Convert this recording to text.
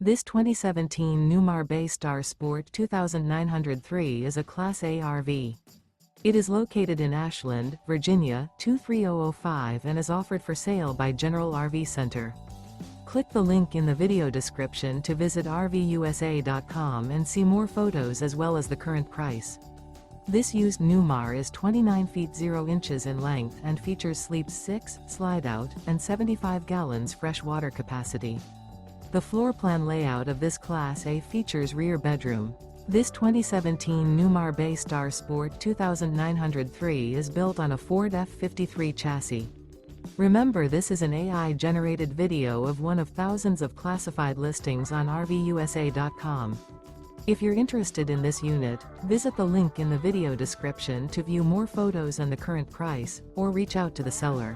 This 2017 Newmar Bay Star Sport 2903 is a Class A RV. It is located in Ashland, Virginia, 23005 and is offered for sale by General RV Center. Click the link in the video description to visit RVUSA.com and see more photos as well as the current price. This used Newmar is 29 feet 0 inches in length and features sleeps 6, Slideout, and 75 gallons fresh water capacity. The floor plan layout of this Class A features rear bedroom. This 2017 Newmar Bay Star Sport 2903 is built on a Ford F-53 chassis. Remember, this is an AI-generated video of one of thousands of classified listings on RVUSA.com. If you're interested in this unit, visit the link in the video description to view more photos and the current price, or reach out to the seller.